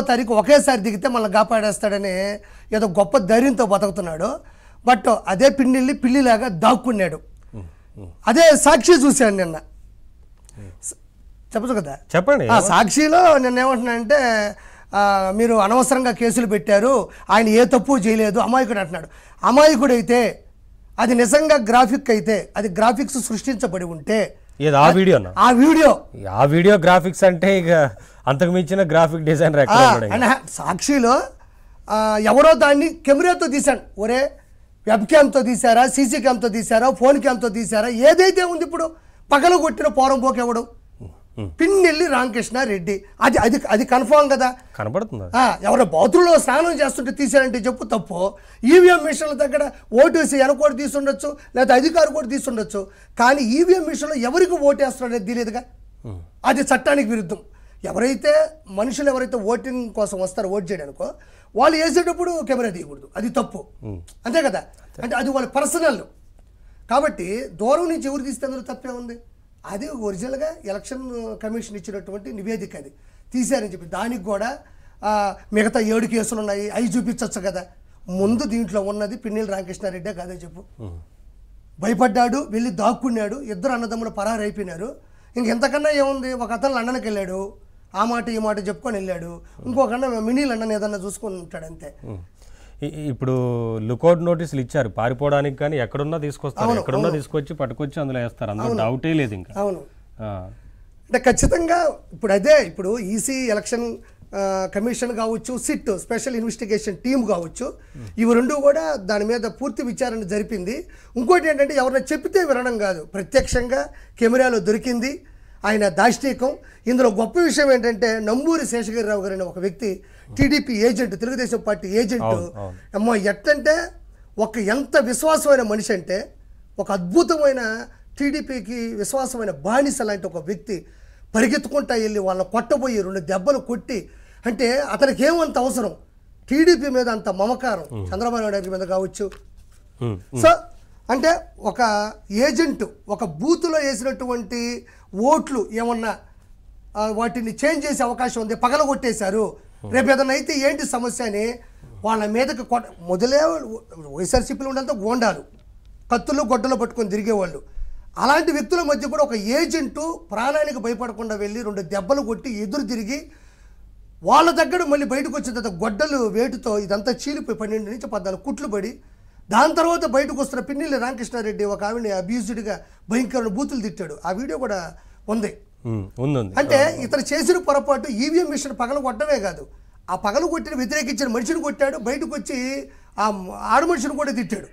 తారీఖు ఒకేసారి దిగితే మనల్ని కాపాడేస్తాడని ఏదో గొప్ప ధైర్యంతో బతుకుతున్నాడు. బట్ అదే పిల్లిలాగా దాక్కున్నాడు. అదే సాక్షి చూశాను నిన్న. చెప్పచ్చు కదా, చెప్పండి. సాక్షిలో నిన్న ఏమంటున్నానంటే మీరు అనవసరంగా కేసులు పెట్టారు, ఆయన ఏ తప్పు చేయలేదు, అమాయకుడు అంటున్నాడు. అమాయకుడైతే అది నిజంగా గ్రాఫిక్ అయితే, అది గ్రాఫిక్స్ సృష్టించబడి ఉంటే ఆ వీడియో గ్రాఫిక్స్ అంటే ఇక అంతకు మించిన గ్రాఫిక్ డిజైనర్ సాక్షిలో ఎవరో దాన్ని కెమెరాతో తీశాడు. ఒరే వెబ్ క్యామ్తో తీశారా, సీసీ క్యామ్తో తీశారా, ఫోన్ క్యామ్తో తీశారా, ఏదైతే ఉంది ఇప్పుడు పగలు కొట్టిన పోరం పోకెవడు పిన్నెల్లి రామకృష్ణ రెడ్డి, అది అది అది కన్ఫామ్ కదా, కనబడుతుంది. ఎవరో బాతుల్లో స్నానం చేస్తుంటే తీశారంటే చెప్పు తప్పు. ఈవీఎం మిషన్ల దగ్గర ఓటేసి వెనకోటి తీసుండొచ్చు, లేదా అధికారి కూడా తీసుండొచ్చు, కానీ ఈవీఎం మిషన్లో ఎవరికి ఓటేస్తున్నారో తెలియదుగా, అది చట్టానికి విరుద్ధం. ఎవరైతే మనుషులు ఎవరైతే ఓటింగ్ కోసం వస్తారో ఓట్ చేయడానికో వాళ్ళు వేసేటప్పుడు కెమెరా తీయకూడదు, అది తప్పు. అంతే కదా, అంటే అది వాళ్ళ పర్సనల్. కాబట్టి దూరం నుంచి ఎవరు తీస్తే అందులో తప్పే ఉంది. అది ఒరిజినల్గా ఎలక్షన్ కమిషన్ ఇచ్చినటువంటి నివేదిక, అది తీశారని చెప్పి దానికి కూడా మిగతా 7 కేసులు ఉన్నాయి అవి చూపించవచ్చు కదా. ముందు దీంట్లో ఉన్నది పిన్నెల్లి రామకృష్ణారెడ్డే కాదే చెప్పు. భయపడ్డాడు, వెళ్ళి దాక్కున్నాడు, ఇద్దరు అన్నదమ్ములు పరారైపోయినారు. ఇంకెంతకన్నా ఏముంది, ఒక అతను లండన్కి వెళ్ళాడు, ఆ మాట ఈ మాట చెప్పుకొని వెళ్ళాడు, ఇంకొకన్నా మినీ లండన్ ఏదన్నా చూసుకొని ఉంటాడు అంతే. ఇప్పుడు లుకౌట్ నోటీసులు ఇచ్చారు పారిపోవడానికి, కానీ ఎక్కడున్నా తీసుకొస్తారు, ఎక్కడున్నా తీసుకొచ్చి పట్టుకొచ్చి అందులో వేస్తారు, అందులో డౌటే లేదు ఇంకా. అవును, అంటే ఖచ్చితంగా ఇప్పుడు ఈసీ ఎలక్షన్ కమిషన్ కావచ్చు, సిట్ స్పెషల్ ఇన్వెస్టిగేషన్ టీమ్ కావచ్చు, ఇవి రెండు కూడా దాని మీద పూర్తి విచారణ జరిపింది. ఇంకోటి ఏంటంటే ఎవరైనా చెప్తే వినడం కాదు, ప్రత్యక్షంగా కెమెరాలో దొరికింది ఆయన దాష్టీకం. ఇందులో గొప్ప విషయం ఏంటంటే నంబూరి శేషగిరిరావు గారు అనే ఒక వ్యక్తి, TDP agent, Telugu Desam party agent. అమ్మ ఎట్టంటే ఎంత విశ్వాసమైన మనిషి అంటే, ఒక అద్భుతమైన టీడీపీకి విశ్వాసమైన బానిస లాంటి ఒక వ్యక్తి పరిగెత్తుకుంటా వెళ్ళి వాళ్ళని కొట్టబోయి 2 దెబ్బలు కొట్టి, అంటే అతనికి ఏమంత అవసరం, టీడీపీ మీద అంత మమకారం, చంద్రబాబు నాయుడు మీద కావచ్చు. సో అంటే ఒక ఏజెంట్ ఒక బూత్లో వేసినటువంటి ఓట్లు ఏమన్నా వాటిని చేంజ్ చేసే అవకాశం ఉంది, పగలగొట్టేశారు, రేపు ఏదన్నా అయితే ఏంటి సమస్య అని వాళ్ళ మీదకి మొదలే వైఎస్ఆర్సీపీలో ఉండంతా గోండాలు, కత్తులు గొడ్డలు పట్టుకొని తిరిగేవాళ్ళు. అలాంటి వ్యక్తుల మధ్య కూడా ఒక ఏజెంటు ప్రాణానికి భయపడకుండా వెళ్ళి 2 దెబ్బలు కొట్టి ఎదురు తిరిగి వాళ్ళ దగ్గర మళ్ళీ బయటకు వచ్చిన తర్వాత గొడ్డలు వేటుతో ఇదంతా చీలిపోయి 12 నుంచి 14 కుట్లు పడి, దాని తర్వాత బయటకు వస్తున్న పిన్నెల్లి రామకృష్ణారెడ్డి ఒక ఆవిడని అబ్యూజ్డ్గా భయంకరమైన బూతులు తిట్టాడు. ఆ వీడియో కూడా ఉంది. అంటే ఇతను చేసిన పొరపాటు ఈవీఎం మిషన్ పగల కొట్టడమే కాదు, ఆ పగలు కొట్టిన వ్యతిరేకించిన మనిషిని కొట్టాడు, బయటకు వచ్చి ఆ ఆడ మనిషిని కూడా తిట్టాడు.